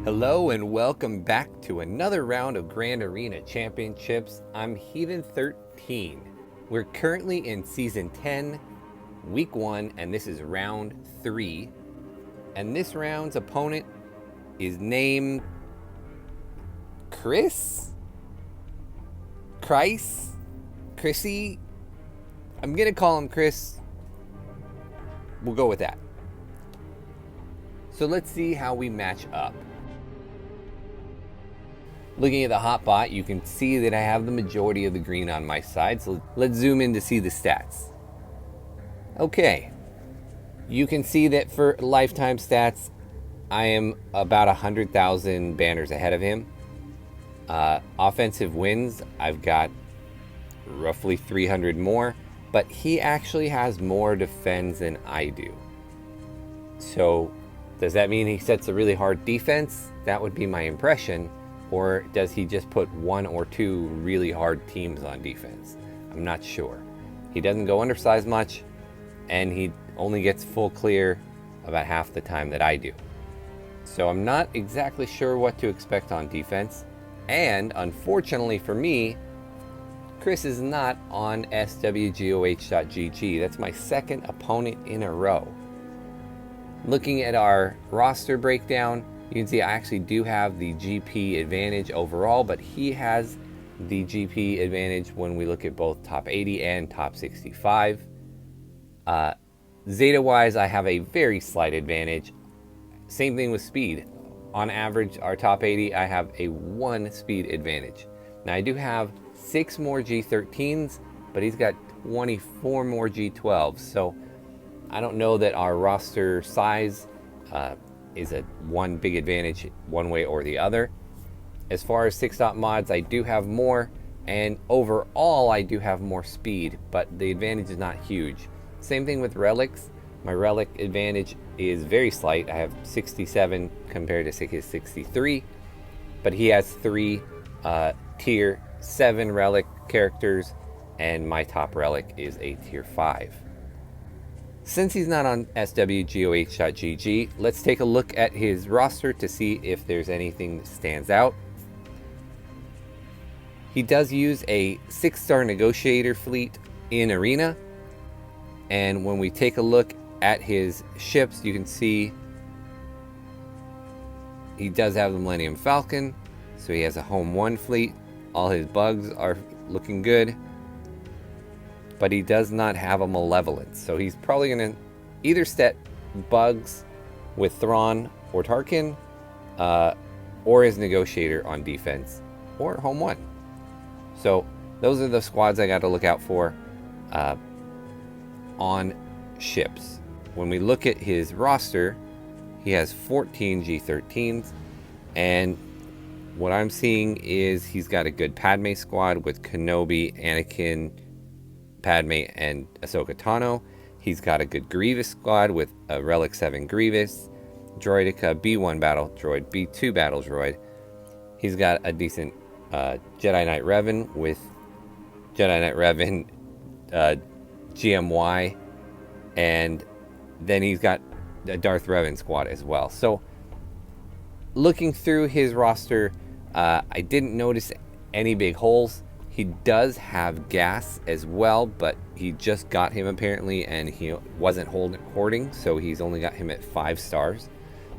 Hello and welcome back to another round of Grand Arena Championships. I'm Heathen 13. We're currently in Season 10, Week 1, and this is Round 3. And this round's opponent is named Chrissy? I'm going to call him Chris. We'll go with that. So let's see how we match up. Looking at the hotbot, you can see that I have the majority of the green on my side, so let's zoom in to see the stats. Okay, you can see that for lifetime stats, I am about 100,000 banners ahead of him. Offensive wins, I've got roughly 300 more, but he actually has more defense than I do. So, does that mean he sets a really hard defense? That would be my impression. Or does he just put one or two really hard teams on defense? I'm not sure. He doesn't go undersized much, and he only gets full clear about half the time that I do. So I'm not exactly sure what to expect on defense. And unfortunately for me, Chris is not on SWGOH.GG. That's my second opponent in a row. Looking at our roster breakdown, you can see I actually do have the GP advantage overall, but he has the GP advantage when we look at both top 80 and top 65. Zeta-wise, I have a very slight advantage. Same thing with speed. On average, our top 80, I have a 1 speed advantage. Now, I do have 6 more G13s, but he's got 24 more G12s. So I don't know that our roster size is a one big advantage one way or the other. As far as 6-dot mods, I do have more, and overall I do have more speed, but the advantage is not huge. Same thing with relics. My relic advantage is very slight. I have 67 compared to his 63, but he has 3 tier 7 relic characters, and my top relic is a tier 5. Since he's not on SWGOH.GG, let's take a look at his roster to see if there's anything that stands out. He does use a 6-star negotiator fleet in Arena, and when we take a look at his ships, you can see he does have the Millennium Falcon, so he has a Home 1 fleet. All his bugs are looking good. But he does not have a Malevolence, so he's probably going to either set bugs with Thrawn or Tarkin, or his Negotiator on defense, or Home 1. So those are the squads I got to look out for on ships. When we look at his roster, he has 14 G13s, and what I'm seeing is he's got a good Padme squad with Kenobi, Anakin, Padme, and Ahsoka Tano. He's got a good Grievous squad with a Relic 7 Grievous, Droidica B1 battle droid, B2 battle droid. He's got a decent Jedi Knight Revan with Jedi Knight Revan GMY, and then he's got a Darth Revan squad as well. So looking through his roster, I didn't notice any big holes. He does have gas as well, but he just got him apparently, and he wasn't hoarding, so he's only got him at 5 stars.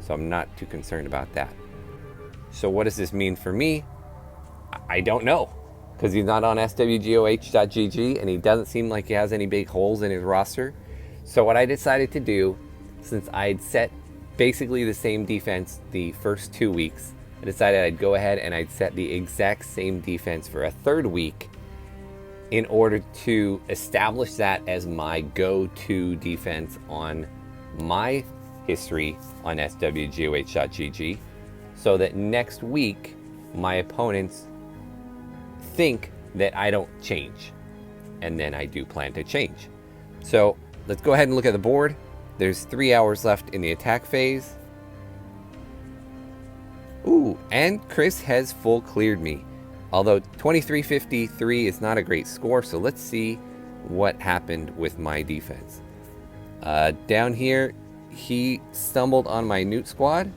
So I'm not too concerned about that. So what does this mean for me? I don't know, because he's not on SWGOH.GG, and he doesn't seem like he has any big holes in his roster. So what I decided to do, since I'd set basically the same defense the first 2 weeks, I decided I'd go ahead and I'd set the exact same defense for a 3rd week in order to establish that as my go-to defense on my history on SWGOH.GG, so that next week my opponents think that I don't change, and then I do plan to change. So let's go ahead and look at the board. There's 3 hours left in the attack phase. Ooh, and Chris has full cleared me. Although 2353 is not a great score, so let's see what happened with my defense. Down here, he stumbled on my Newt squad,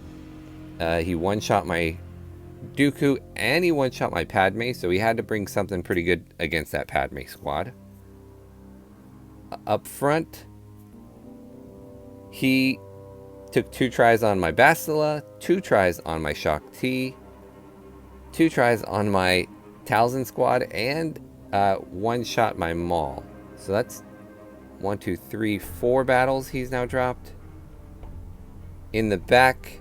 He one-shot my Dooku, and he one-shot my Padme, so he had to bring something pretty good against that Padme squad. Up front, he took 2 tries on my Bastila, 2 tries on my Shaak Ti, 2 tries on my Talzin squad, and one-shot my Maul. So that's 1, 2, 3, 4 battles he's now dropped. In the back,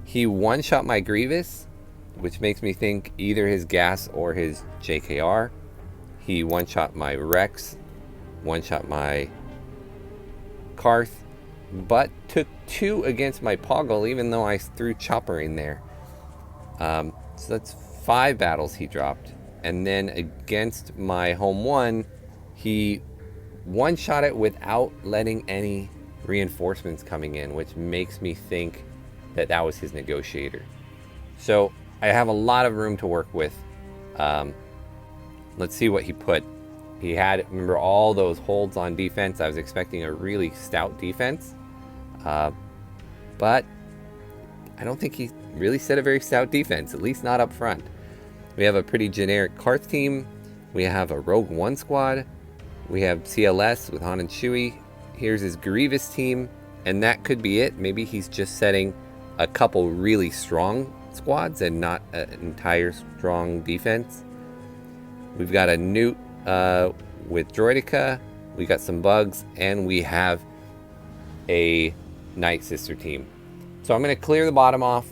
he one-shot my Grievous, which makes me think either his gas or his JKR. He one-shot my Rex, one-shot my Karth, but took 2 against my Poggle, even though I threw Chopper in there. So that's 5 battles he dropped. And then against my Home 1, he one-shot it without letting any reinforcements coming in, which makes me think that that was his negotiator. So I have a lot of room to work with. Let's see what he put. He had, remember, all those holds on defense. I was expecting a really stout defense. But I don't think he really set a very stout defense, at least not up front. We have a pretty generic Karth team. We have a Rogue One squad. We have CLS with Han and Chewie. Here's his Grievous team, and that could be it. Maybe he's just setting a couple really strong squads and not an entire strong defense. We've got a Newt with Droideka. We got some bugs, and we have a Night Sister team. So I'm going to clear the bottom off.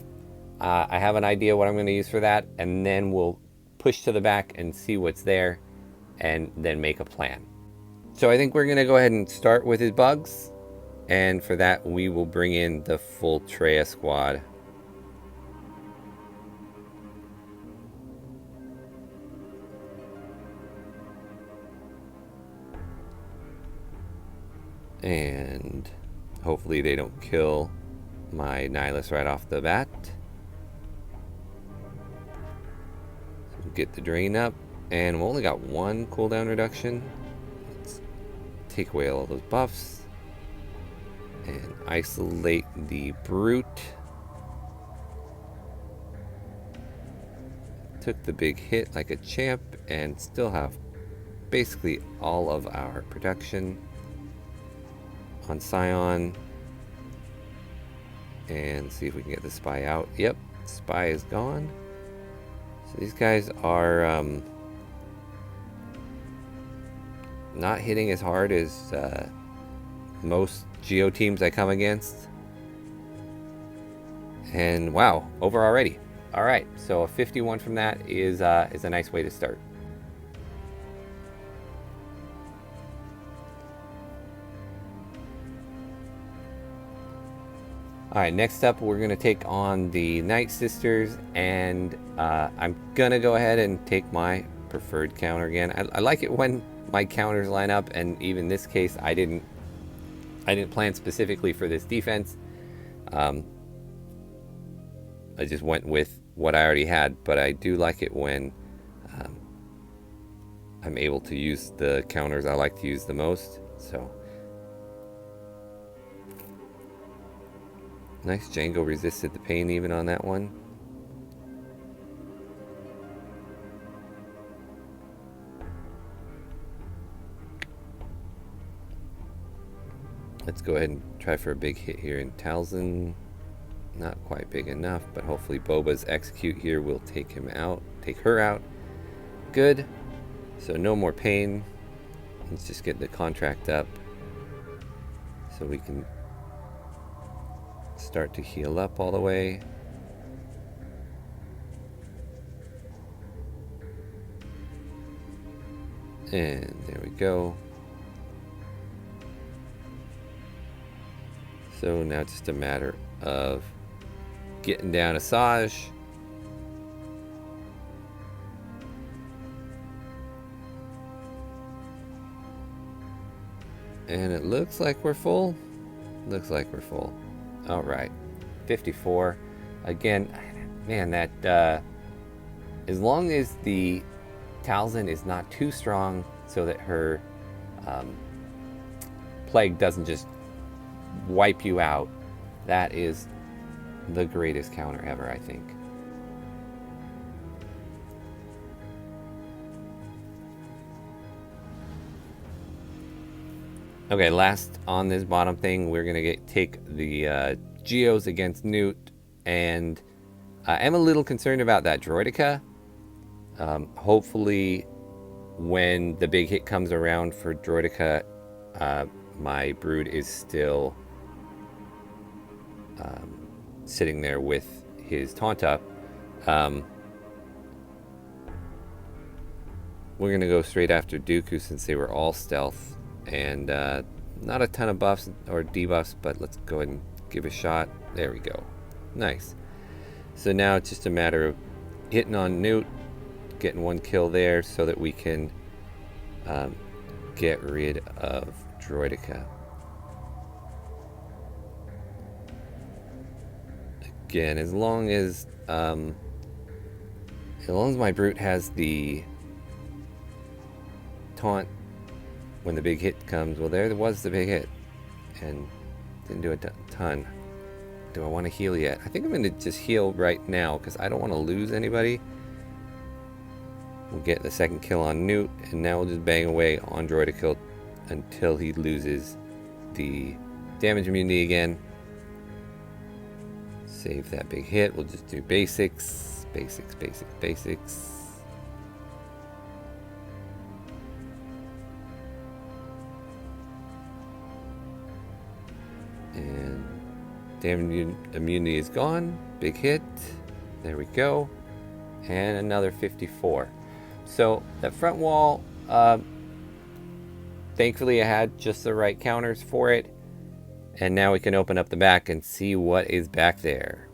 I have an idea what I'm going to use for that, and then we'll push to the back and see what's there, and then make a plan. So I think we're going to go ahead and start with his bugs, and for that we will bring in the full Traya squad. And hopefully they don't kill my Nihilus right off the bat. So we'll get the drain up, and we've only got 1 cooldown reduction. Let's take away all those buffs and isolate the brute. Took the big hit like a champ and still have basically all of our protection on Scion. And see if we can get the spy out. Yep, spy is gone. So these guys are not hitting as hard as most Geo teams I come against. And wow, over already. All right, so a 51 from that is a nice way to start. All right, next up we're going to take on the Night Sisters, and I'm going to go ahead and take my preferred counter again. I like it when my counters line up, and even this case I didn't plan specifically for this defense. I just went with what I already had, but I do like it when I'm able to use the counters I like to use the most. So nice, Django resisted the pain even on that one. Let's go ahead and try for a big hit here in Talzin. Not quite big enough, but hopefully Boba's execute here will take him out, take her out. Good. So no more pain. Let's just get the contract up so we can start to heal up all the way. And there we go. So now it's just a matter of getting down Asajj. And it looks like we're full. Looks like we're full. All right, 54. Again, man, that as long as the Talzin is not too strong so that her plague doesn't just wipe you out, that is the greatest counter ever, I think. Okay, last on this bottom thing, we're gonna take the Geos against Newt, and I am a little concerned about that Droidica. Hopefully, when the big hit comes around for Droidica, my brood is still sitting there with his taunt up. We're gonna go straight after Dooku since they were all stealth. And not a ton of buffs or debuffs, but let's go ahead and give a shot. There we go. Nice. So now it's just a matter of hitting on Newt, getting one kill there so that we can get rid of Droidica. Again, as long as my brute has the taunt when the big hit comes. Well, there was the big hit, and didn't do a ton. Do I want to heal yet? I think I'm going to just heal right now because I don't want to lose anybody. We'll get the second kill on Newt, and now we'll just bang away on Droidica until he loses the damage immunity again. Save that big hit. We'll just do basics, basics, basics, basics. And damage immunity is gone. Big hit. There we go. And another 54. So that front wall, thankfully I had just the right counters for it. And now we can open up the back and see what is back there.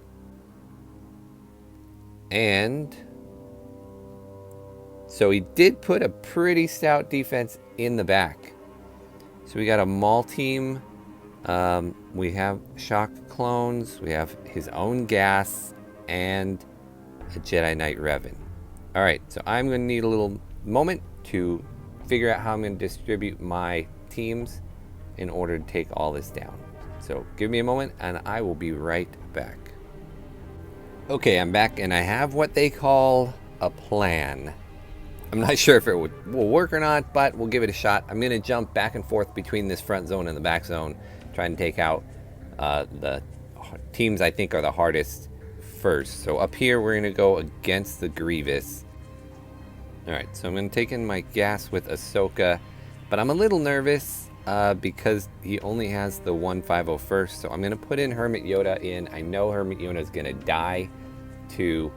And so he did put a pretty stout defense in the back. So we got a Maul team. We have shock clones, we have his own gas, and a Jedi Knight Revan. Alright, so I'm going to need a little moment to figure out how I'm going to distribute my teams in order to take all this down. So give me a moment and I will be right back. Okay, I'm back and I have what they call a plan. I'm not sure if it will work or not, but we'll give it a shot. I'm going to jump back and forth between this front zone and the back zone, trying to take out the teams I think are the hardest first. So up here, we're going to go against the Grievous. Alright, so I'm going to take in my gas with Ahsoka, but I'm a little nervous because he only has the 150 so I'm going to put in Hermit Yoda in. I know Hermit Yoda is going to die to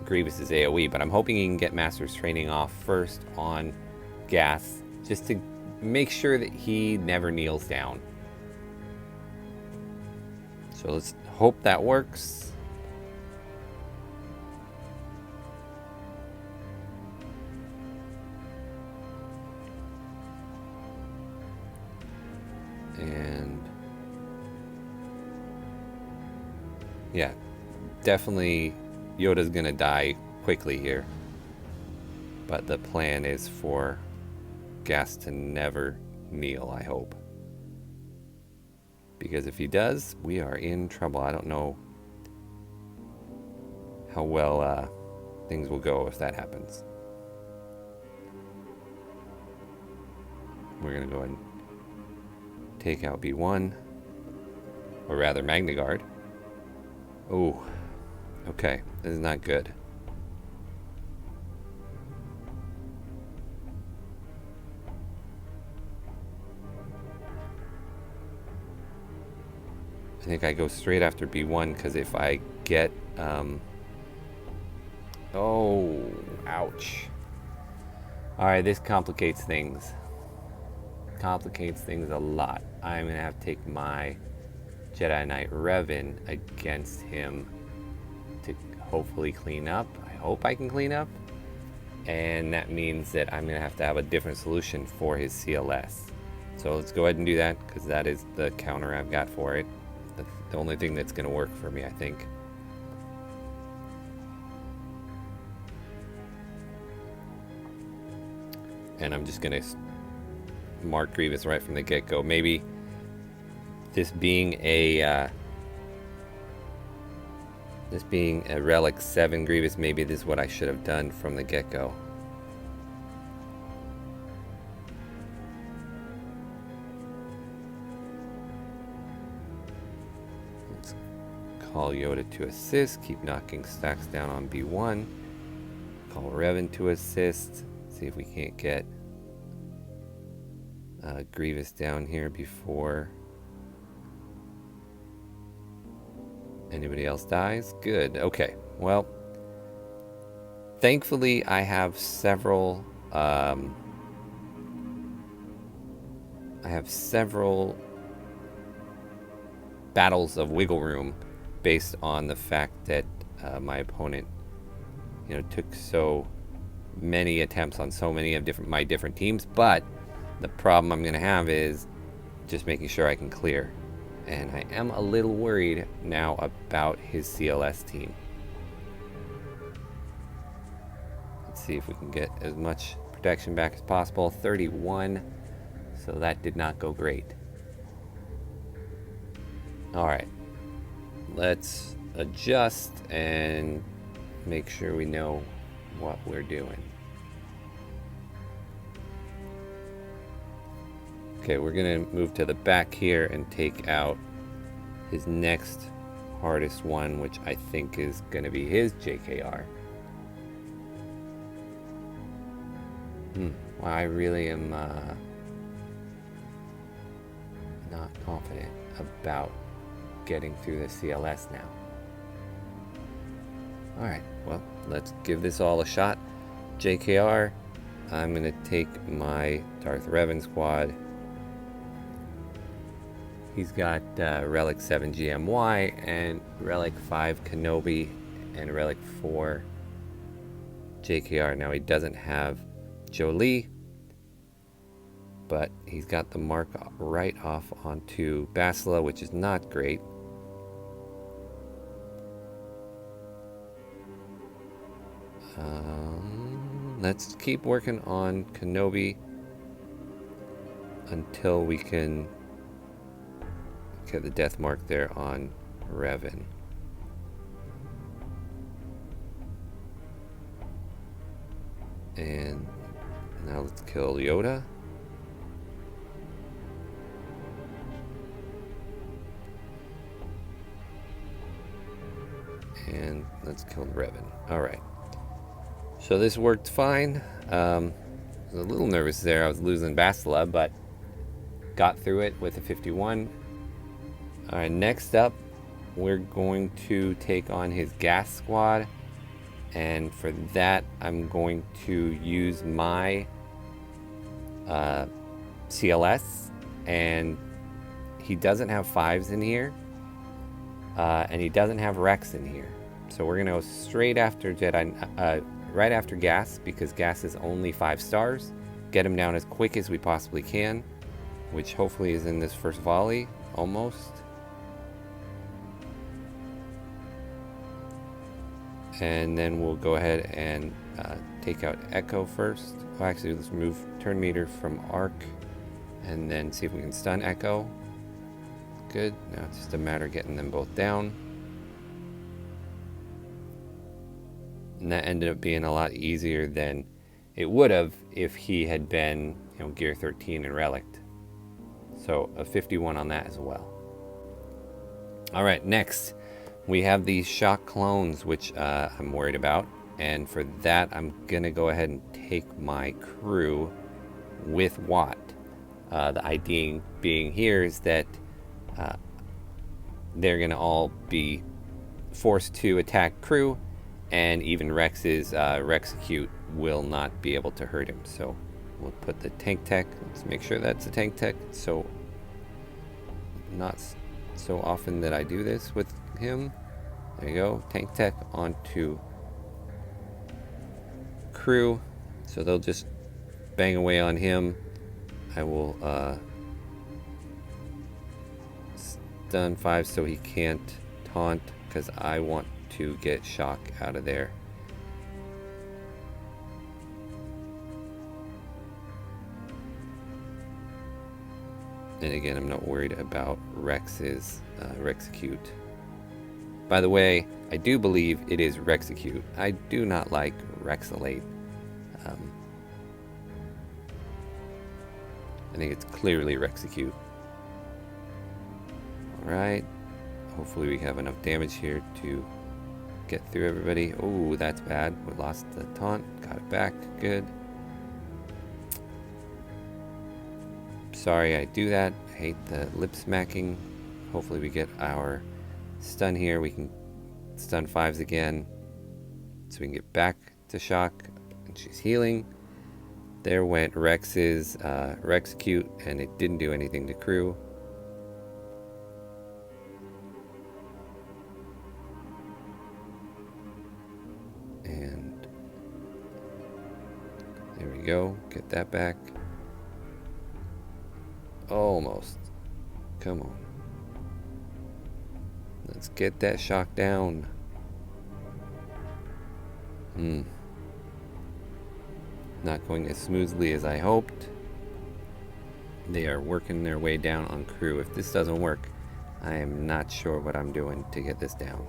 Grievous's AoE, but I'm hoping he can get Master's Training off first on gas, just to make sure that he never kneels down. So let's hope that works. And yeah, definitely Yoda's gonna die quickly here. But the plan is for Gas to never kneel, I hope. Because if he does, we are in trouble. I don't know how well things will go if that happens. We're gonna go ahead and take out B1, or rather Magna Guard. Oh, okay, this is not good. I think I go straight after B1 because if I get, oh, ouch. All right, this complicates things. Complicates things a lot. I'm gonna have to take my Jedi Knight Revan against him to hopefully clean up. I hope I can clean up. And that means that I'm gonna have to have a different solution for his CLS. So let's go ahead and do that because that is the counter I've got for it. That's the only thing that's gonna work for me, I think. And I'm just gonna mark Grievous right from the get-go. Maybe this being a This being a Relic 7 Grievous, maybe this is what I should have done from the get-go. Let's call Yoda to assist, keep knocking stacks down on B1. Call Revan to assist, see if we can't get Grievous down here before anybody else dies. Good. Okay. Well, thankfully I have several battles of wiggle room based on the fact that my opponent, you know, took so many attempts on so many of my different teams. But the problem I'm going to have is just making sure I can clear. And I am a little worried now about his CLS team. Let's see if we can get as much protection back as possible. 31, so that did not go great. Alright, let's adjust and make sure we know what we're doing. Okay, we're gonna move to the back here and take out his next hardest one, which I think is gonna be his JKR. Well, I really am not confident about getting through the CLS now. Alright, well, let's give this all a shot. JKR, I'm gonna take my Darth Revan squad. He's got Relic 7 GMY and Relic 5 Kenobi and Relic 4 JKR. Now he doesn't have Jolie, but he's got the mark right off onto Basila, which is not great. Let's keep working on Kenobi until we can get the death mark there on Revan. And now let's kill Yoda. And let's kill Revan. Alright. So this worked fine. I was a little nervous there. I was losing Basila, but got through it with a 51. Alright, next up, we're going to take on his gas squad. And for that, I'm going to use my CLS. And he doesn't have 5s in here. And he doesn't have Rex in here. So we're going to go straight after Jedi, right after Gas, because Gas is only 5 stars. Get him down as quick as we possibly can, which hopefully is in this first volley, almost. And then we'll go ahead and take out Echo first. Oh, actually, let's remove turn meter from Arc, and then see if we can stun Echo. Good. Now it's just a matter of getting them both down. And that ended up being a lot easier than it would have if he had been, you know, Gear 13 and Relict. So a 51 on that as well. All right, next we have these shock clones, which I'm worried about. And for that, I'm gonna go ahead and take my crew with Watt. The idea being here is that they're gonna all be forced to attack crew, and even Rex's Rexecute will not be able to hurt him. So we'll put the tank tech. Let's make sure that's a tank tech. So not so often that I do this with him. There you go, tank tech onto crew. So they'll just bang away on him. I will stun 5 so he can't taunt, because I want to get shock out of there. And again, I'm not worried about Rex's Rexecute. By the way, I do believe it is Rexecute. I do not like Rexolate. I think it's clearly Rexecute. Alright. Hopefully we have enough damage here to get through everybody. Oh, that's bad. We lost the taunt. Got it back. Good. Sorry I do that. I hate the lip smacking. Hopefully we get our stun here. We can stun 5s again. So we can get back to shock. And she's healing. There went Rex's Rexecute, and it didn't do anything to crew. And there we go. Get that back. Almost. Come on. Let's get that shock down. Not going as smoothly as I hoped. They are working their way down on crew. If this doesn't work, I am not sure what I'm doing to get this down.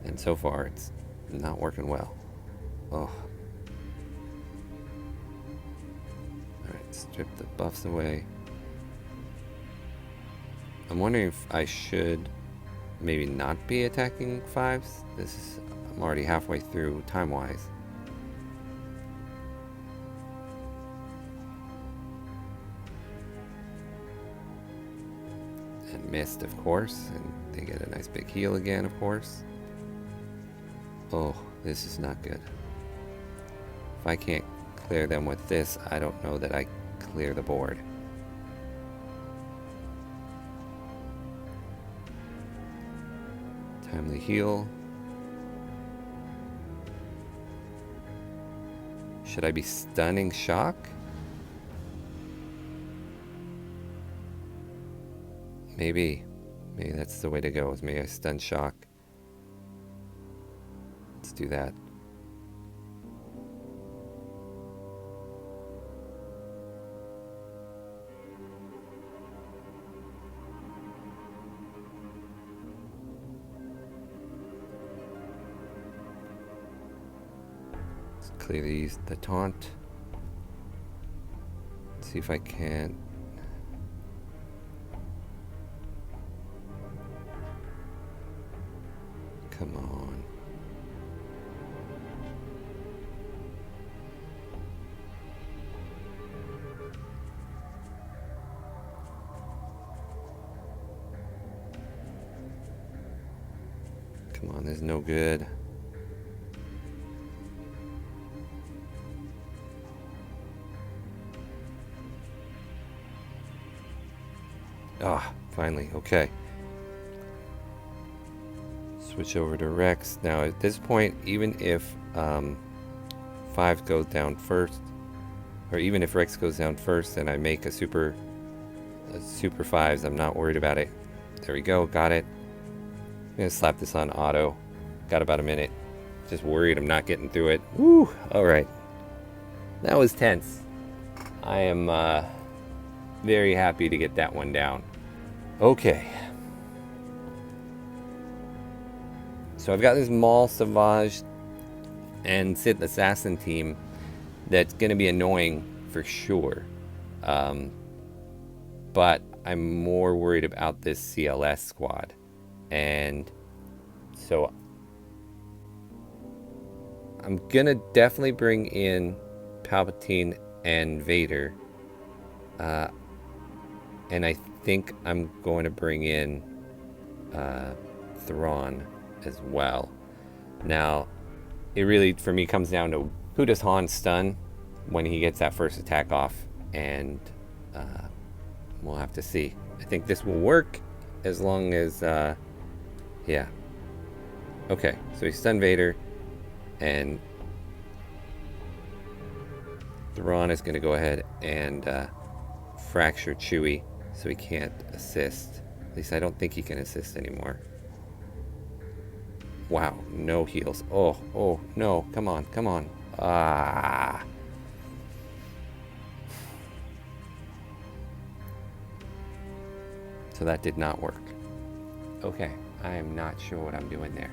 And so far, it's not working well. Oh. Alright, strip the buffs away. I'm wondering if I should maybe not be attacking 5s. I'm already halfway through time-wise. And missed, of course, and they get a nice big heal again, of course. Oh, this is not good. If I can't clear them with this, I don't know that I clear the board. Timely heal. Should I be stunning shock? Maybe that's the way to go, is maybe I stun shock. Let's do that. Let's clear the taunt. Let's see if I can. Come on. Come on, there's no good. Ah, finally, okay. Switch over to Rex. Now at this point, even if 5 goes down first, or even if Rex goes down first and I make a super 5s, I'm not worried about it. There we go, got it. I'm gonna slap this on auto. Got about a minute. Just worried I'm not getting through it. Woo! Alright. That was tense. I am very happy to get that one down. Okay. So I've got this Maul, Savage, and Sith Assassin team that's going to be annoying for sure. But I'm more worried about this CLS squad. And so I'm going to definitely bring in Palpatine and Vader. And I think I'm going to bring in Thrawn as well. Now, it really, for me, comes down to who does Han stun when he gets that first attack off, and we'll have to see. I think this will work as long as, yeah. Okay, so he stunned Vader, and Thrawn is going to go ahead and fracture Chewie, so he can't assist. At least I don't think he can assist anymore. Wow, no heals. Oh, no. Come on, come on. Ah. So that did not work. Okay, I am not sure what I'm doing there.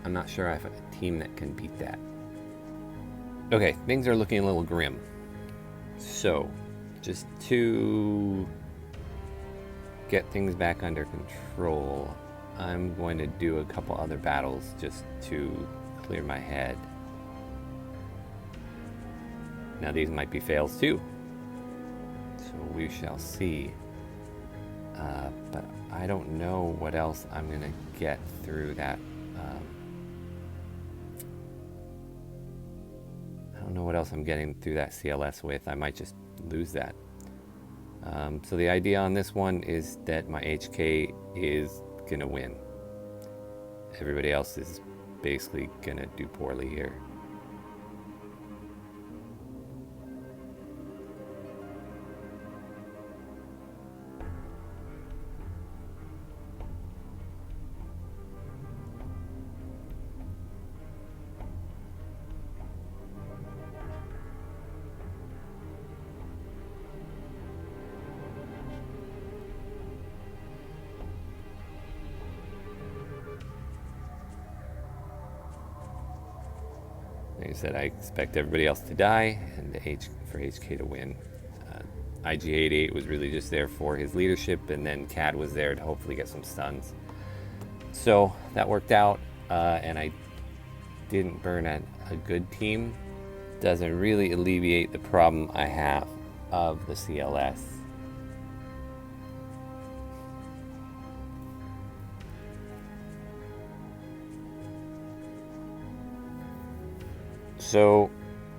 I'm not sure I have a team that can beat that. Okay, things are looking a little grim. So, just to get things back under control, I'm going to do a couple other battles just to clear my head. Now these might be fails too, so we shall see. But I don't know what else I'm gonna get through that. I don't know what else I'm getting through that CLS with. I might just lose that. So the idea on this one is that my HK is gonna win. Everybody else is basically gonna do poorly here. Like I said, I expect everybody else to die and for HK to win. IG-88 was really just there for his leadership, and then CAD was there to hopefully get some stuns. So that worked out, and I didn't burn a good team. Doesn't really alleviate the problem I have of the CLS. So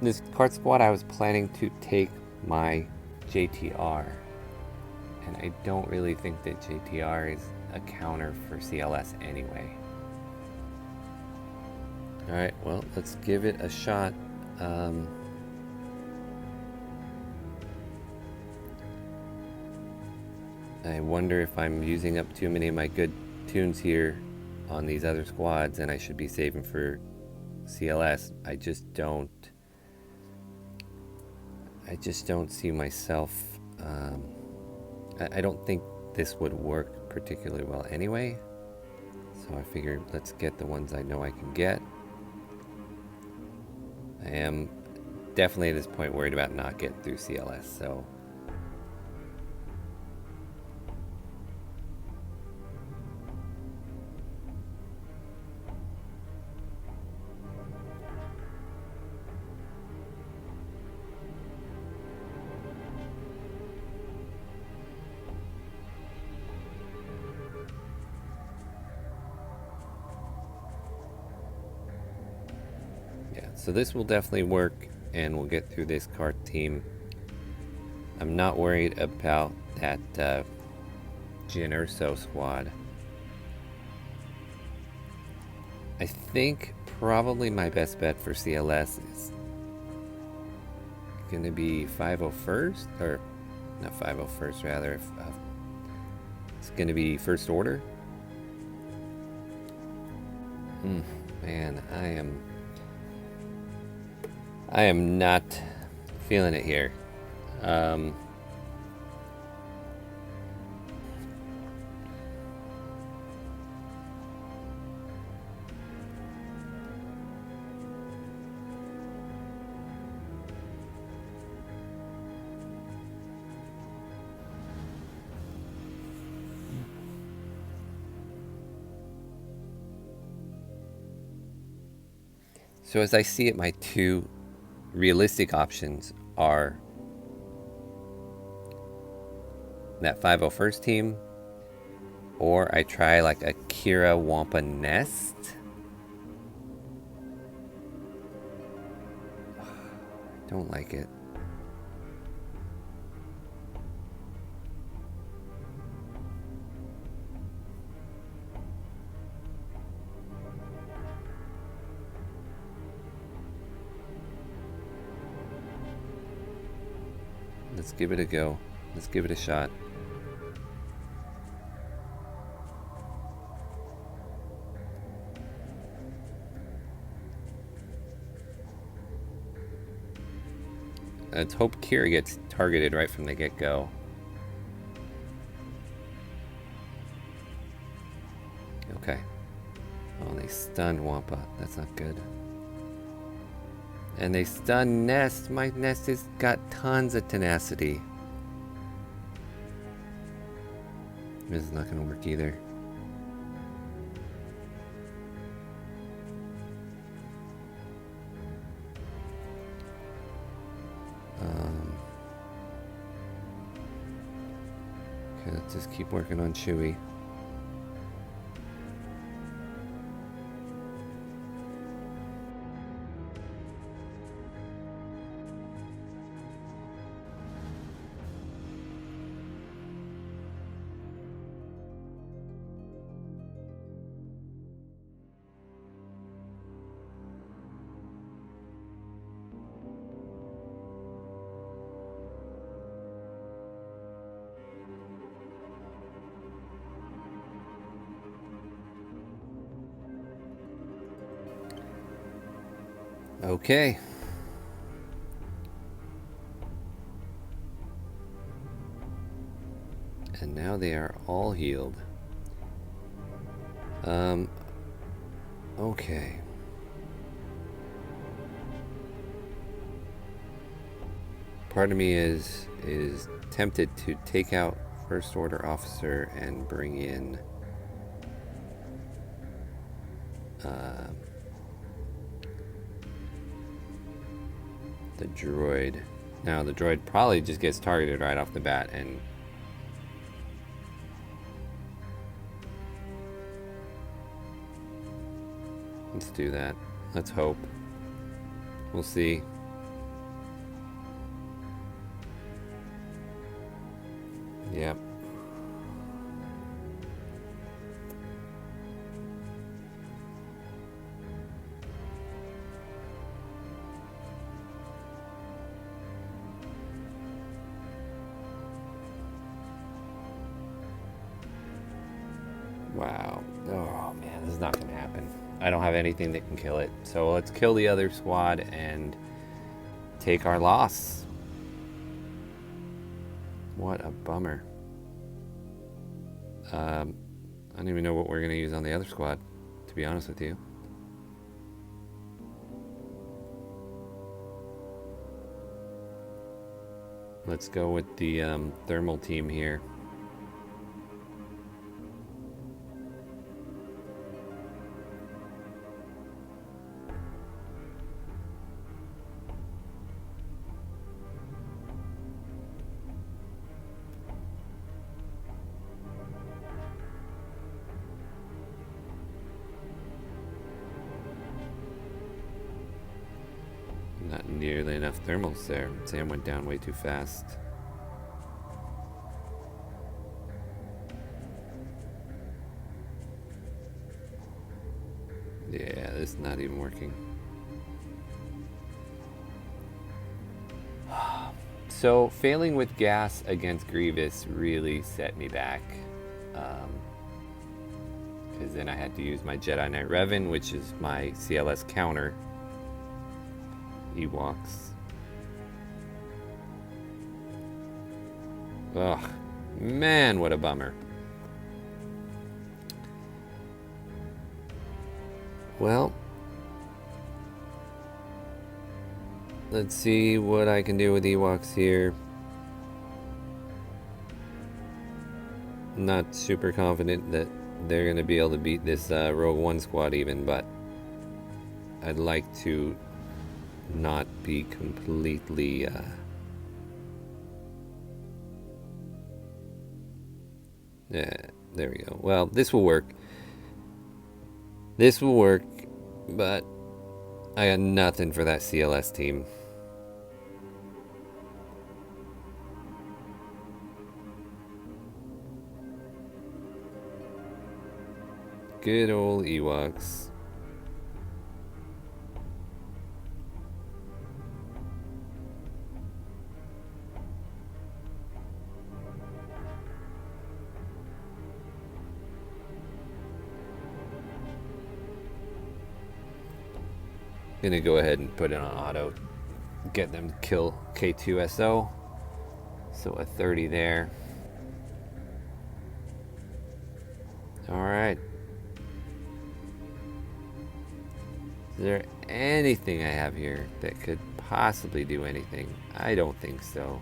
this card squad, I was planning to take my JTR, and I don't really think that JTR is a counter for CLS anyway. Alright, well, let's give it a shot. I wonder if I'm using up too many of my good tunes here on these other squads, and I should be saving for CLS. I just don't see myself. I don't think this would work particularly well anyway. So I figured let's get the ones I know I can get. I am definitely at this point worried about not getting through CLS, so so this will definitely work, and we'll get through this card team. I'm not worried about that Jin Urso squad. I think probably my best bet for CLS is going to be 501st, or not 501st, rather. It's going to be First Order. Man, I am not feeling it here. So as I see it, my two realistic options are that 501st team, or I try like a Kira Wampa Nest. Don't like it. Let's give it a go. Let's give it a shot. Let's hope Kira gets targeted right from the get-go. Okay. Oh, they stunned Wampa. That's not good. And they stunned Nest. My Nest has got tons of tenacity. This is not going to work either. Okay, let's just keep working on Chewy. Okay. And now they are all healed. Okay. Part of me is tempted to take out First Order Officer and bring in the droid. Now the droid probably just gets targeted right off the bat, and let's do that. Let's hope. We'll see. Yep. Wow. Oh man, this is not gonna happen. I don't have anything that can kill it. So let's kill the other squad and take our loss. What a bummer. I don't even know what we're gonna use on the other squad, to be honest with you. Let's go with the thermal team here. Not nearly enough thermals there. Sam went down way too fast. Yeah, this is not even working. So failing with gas against Grievous really set me back. Because then I had to use my Jedi Knight Revan, which is my CLS counter. Ewoks. Ugh, man, what a bummer. Well, let's see what I can do with Ewoks here. Not super confident that they're going to be able to beat this Rogue One squad even, but I'd like to not be completely yeah, there we go. Well, this will work. This will work, but I got nothing for that CLS team. Good old Ewoks. Gonna go ahead and put it on auto, get them to kill K2SO. So a 30 there. All right. Is there anything I have here that could possibly do anything? I don't think so.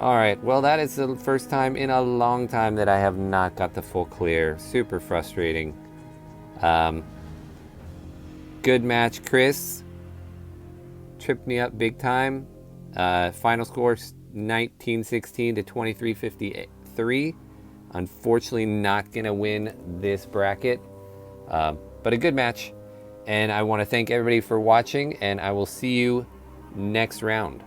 All right, well, that is the first time in a long time that I have not got the full clear. Super frustrating. Good match, Chris. Tripped me up big time. Final score 1916 to 2353. Unfortunately, not going to win this bracket, but a good match. And I want to thank everybody for watching, and I will see you next round.